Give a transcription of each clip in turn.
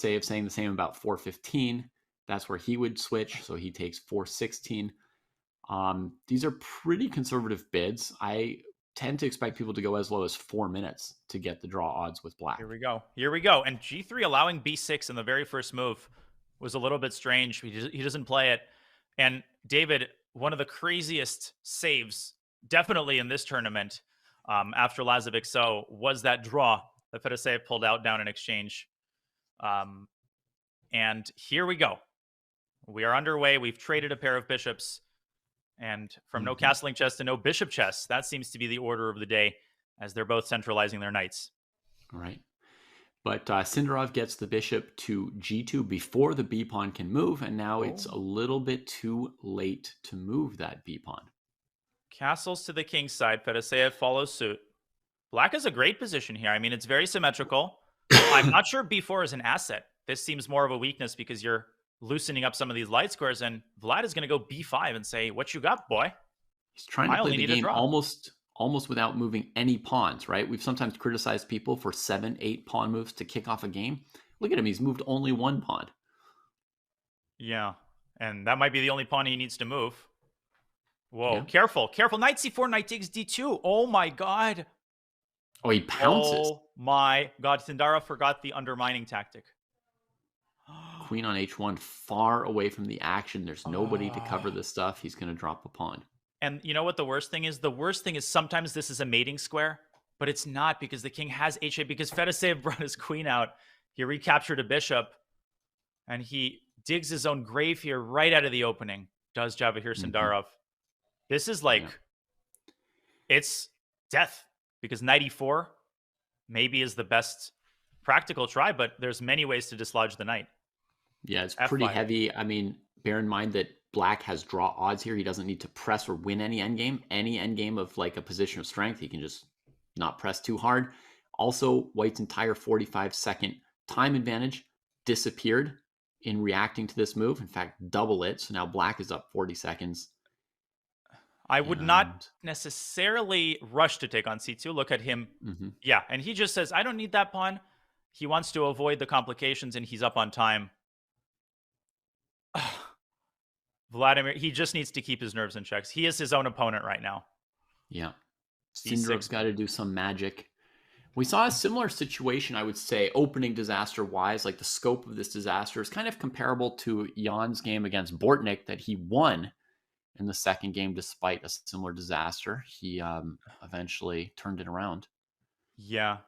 Fedosеev saying the same about 415. That's where he would switch. So he takes 416. These are pretty conservative bids. I tend to expect people to go as low as 4 minutes to get the draw odds with black. Here we go. Here we go. And G3 allowing B6 in the very first move was a little bit strange. He doesn't play it. And David, one of the craziest saves, definitely in this tournament, after Lazovic so was that draw that Fedosеev pulled out down in exchange. And here we go. We are underway. We've traded a pair of bishops. And from no castling chess to no bishop chess, that seems to be the order of the day as they're both centralizing their knights. Right. But Sindarov gets the bishop to G2 before the B pawn can move, and now it's a little bit too late to move that B pawn. Castles to the king's side. Fedosеev follows suit. Black is a great position here. I mean, it's very symmetrical. I'm not sure B4 is an asset. This seems more of a weakness because you're loosening up some of these light squares, and Vlad is going to go B5 and say, "What you got, boy?" He's trying to play the game almost without moving any pawns, right? We've sometimes criticized people for 7-8 pawn moves to kick off a game. Look at him. He's moved only one pawn. Yeah, and that might be the only pawn he needs to move. Whoa, yeah. Careful. Knight C4, knight takes D2. Oh, my God. Oh, he pounces. Oh, my God. Sindarov forgot the undermining tactic. Queen on H1, far away from the action. There's nobody to cover this stuff. He's going to drop a pawn. And you know what the worst thing is? The worst thing is sometimes this is a mating square, but it's not because the king has H8 because Fedosеev brought his queen out. He recaptured a bishop, and he digs his own grave here right out of the opening, does Javahir Sindarov. This is like, it's death because knight E4 maybe is the best practical try, but there's many ways to dislodge the knight. Yeah, it's pretty heavy. I mean, bear in mind that black has draw odds here. He doesn't need to press or win any endgame. Any endgame of like a position of strength, he can just not press too hard. Also, white's entire 45-second time advantage disappeared in reacting to this move. In fact, double it. So now black is up 40 seconds. I would not necessarily rush to take on C2. Look at him. Yeah, and he just says, I don't need that pawn. He wants to avoid the complications, and he's up on time. Vladimir, he just needs to keep his nerves in check. He is his own opponent right now. Yeah. Sindarov's got to do some magic. We saw a similar situation, I would say, opening disaster-wise. Like the scope of this disaster is kind of comparable to Jan's game against Bortnik that he won in the second game despite a similar disaster. He eventually turned it around. Yeah.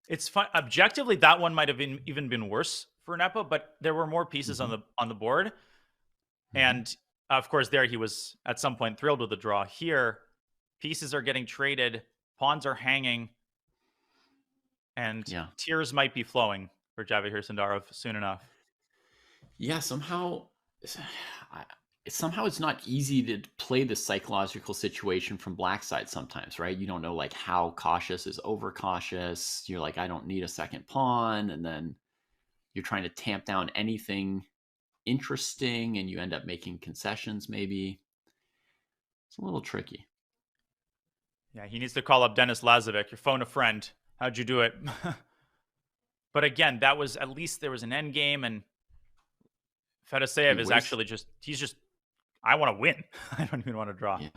It's fun. Objectively, that one might have even been worse for Nepo, but there were more pieces on the board. And of course, there he was at some point thrilled with the draw. Here, pieces are getting traded, pawns are hanging, and tears might be flowing for Javahir Sindarov soon enough. Yeah, somehow it's not easy to play the psychological situation from black side sometimes, right? You don't know like how cautious is overcautious. You're like, I don't need a second pawn, and then you're trying to tamp down anything interesting and you end up making concessions maybe. It's a little tricky. Yeah, he needs to call up Denis Lazovic, your phone a friend. How'd you do it? But again, that was, at least there was an end game, and Fedosеev is actually he's just, I want to win. I don't even want to draw. Yeah.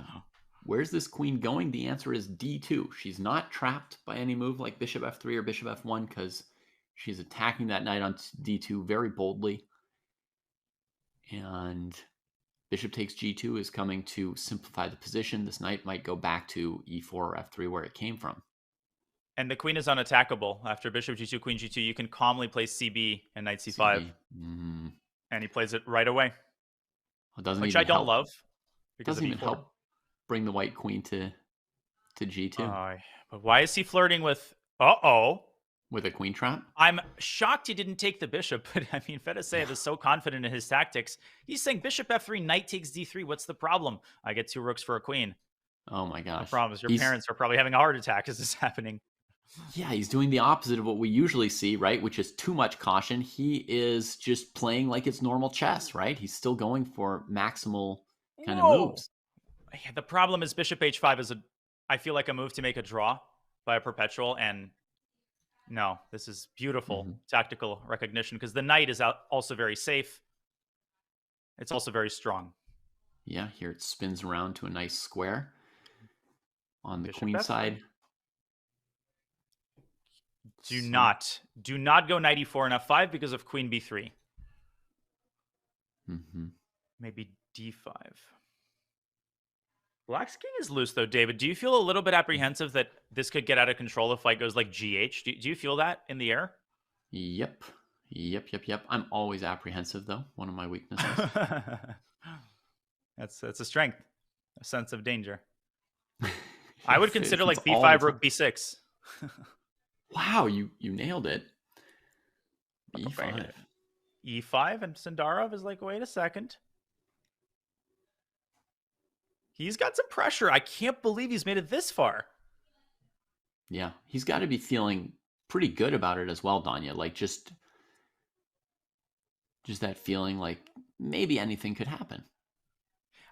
Where's this queen going? The answer is D2. She's not trapped by any move like bishop F3 or bishop F1 because she's attacking that knight on D2 very boldly. And bishop takes G2 is coming to simplify the position. This knight might go back to E4 or F3 where it came from. And the queen is unattackable. After bishop G2, queen G2, you can calmly play CB and knight C5. And he plays it right away. Which I don't love. Because doesn't even help bring the white queen to G2. But why is he flirting with... With a queen trap? I'm shocked he didn't take the bishop, but I mean, Fedosеev is so confident in his tactics. He's saying bishop F3, knight takes D3. What's the problem? I get 2 rooks for a queen. Oh my gosh. The problem is your parents are probably having a heart attack as this is happening. Yeah, he's doing the opposite of what we usually see, right? Which is too much caution. He is just playing like it's normal chess, right? He's still going for maximal kind of moves. Yeah, the problem is bishop H5 is I feel like a move to make a draw by a perpetual, and No, this is beautiful tactical recognition because the knight is also very safe. It's also very strong. Yeah, here it spins around to a nice square on the Bishop queen F3. side. Do not go knight e4 and f5 because of queen b3. Maybe d5. Black's king is loose, though, David. Do you feel a little bit apprehensive that this could get out of control if white goes like GH? Do you feel that in the air? Yep. I'm always apprehensive, though. One of my weaknesses. That's a strength, a sense of danger. I would consider like b5, rook b6. Wow, you nailed it. b5. e5, and Sandarov is like, wait a second. He's got some pressure. I can't believe he's made it this far. Yeah, he's got to be feeling pretty good about it as well, Danya. Like just that feeling like maybe anything could happen.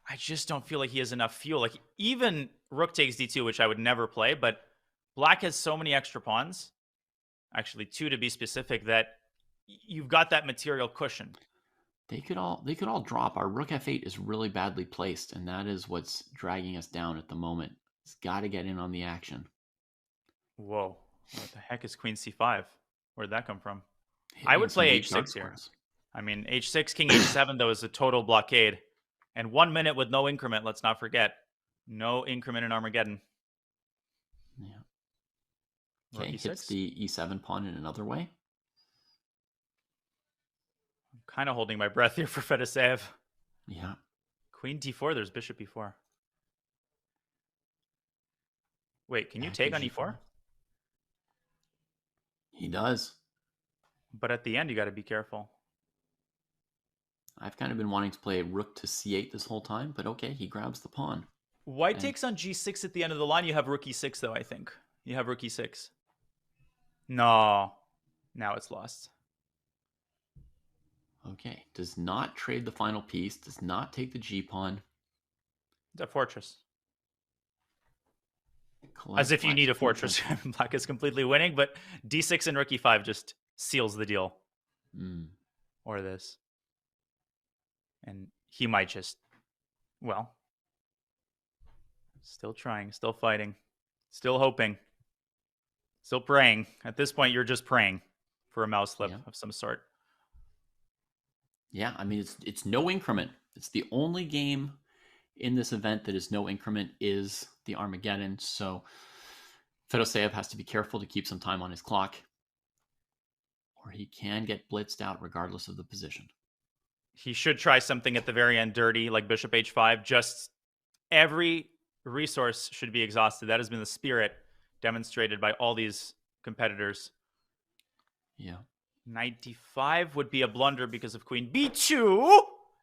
I just don't feel like he has enough fuel. Like even rook takes d2, which I would never play, but black has so many extra pawns, actually 2 to be specific, that you've got that material cushion. They could all drop. Our rook f8 is really badly placed, and that is what's dragging us down at the moment. It's got to get in on the action. Whoa. What the heck is queen c5? Where'd that come from? I would play h6 here. I mean, h6, king h7, though, is a total blockade. And 1 minute with no increment, let's not forget. No increment in Armageddon. Yeah. Okay, hits the e7 pawn in another way. I'm kind of holding my breath here for Fedoseev. Yeah. Queen d4, there's bishop e4. Wait, can you take on e4? He does. But at the end, you got to be careful. I've kind of been wanting to play rook to c8 this whole time, but okay, he grabs the pawn. White takes on g6 at the end of the line. You have rook e6, though, I think. You have rook e6. No. Now it's lost. Okay, does not trade the final piece, does not take the g-pawn. It's a fortress. As if you need a fortress. Black is completely winning, but d6 and rook e5 just seals the deal. Or this. And he might just, well, still trying, still fighting, still hoping, still praying. At this point, you're just praying for a mouse slip of some sort. Yeah, I mean, it's no increment. It's the only game in this event that is no increment is the Armageddon. So Fedoseev has to be careful to keep some time on his clock, or he can get blitzed out regardless of the position. He should try something at the very end dirty, like bishop h5. Just every resource should be exhausted. That has been the spirit demonstrated by all these competitors. Yeah. Knight d5 would be a blunder because of queen b2.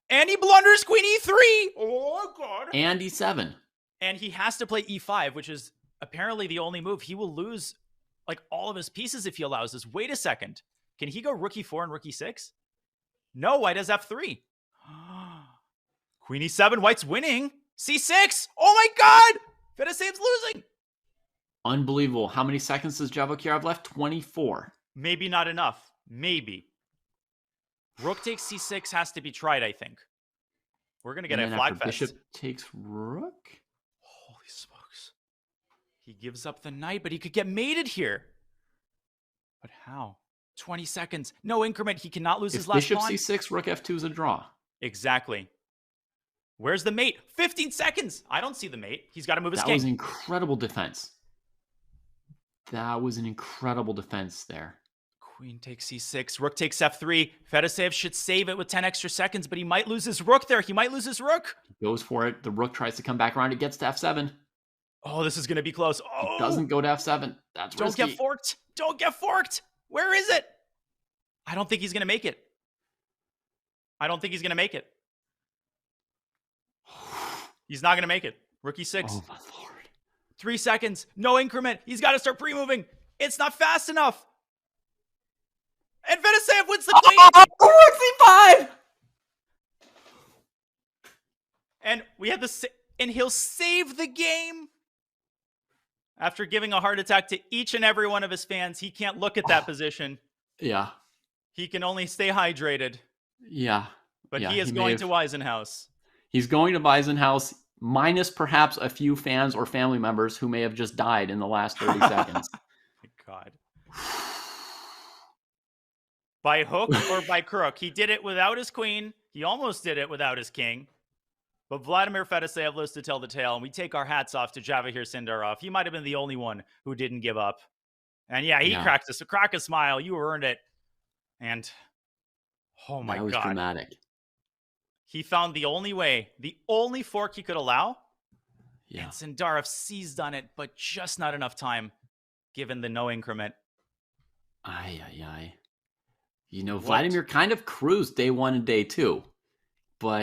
And he blunders queen e3. Oh, God. And e7. And he has to play e5, which is apparently the only move. He will lose like all of his pieces if he allows this. Wait a second. Can he go rook e4 and rook e6? No, white has f3. Queen e7, white's winning. c6. Oh my God. Fedoseev's losing. Unbelievable. How many seconds does Javokhar have left? 24. Maybe not enough. Maybe. Rook takes c6 has to be tried, I think. We're going to get a flag fest. Bishop takes rook? Holy smokes. He gives up the knight, but he could get mated here. But how? 20 seconds. No increment. He cannot lose his last pawn. Bishop c6, rook f2 is a draw. Exactly. Where's the mate? 15 seconds. I don't see the mate. He's got to move his king. That was incredible defense. That was an incredible defense there. Queen takes c6. Rook takes f3. Fedoseev should save it with 10 extra seconds, but he might lose his rook there. He might luse his rook. He goes for it. The rook tries to come back around. It gets to f7. Oh, this is going to be close. Oh, it doesn't go to f7. That's risky. Don't get forked. Don't get forked. Where is it? I don't think he's going to make it. I don't think he's going to make it. He's not going to make it. Rook e6. Oh, my Lord. 3 seconds. No increment. He's got to start pre-moving. It's not fast enough. And Fedoseev wins the queen. Rook c5. And we have and he'll save the game. After giving a heart attack to each and every one of his fans, he can't look at that position. Yeah. He can only stay hydrated. Yeah. But yeah, he is going to Weisenhaus. He's going to Weisenhaus, minus perhaps a few fans or family members who may have just died in the last 30 seconds. My God. By hook or by crook. He did it without his queen. He almost did it without his king. But Vladimir Fedoseev lives to tell the tale, and we take our hats off to Javahir Sindarov. He might have been the only one who didn't give up. And yeah, he cracked a smile. You earned it. And oh my God. That was dramatic. He found the only way, the only fork he could allow. Yeah. And Sindarov seized on it, but just not enough time, given the no increment. Vladimir kind of cruised day 1 and day 2, but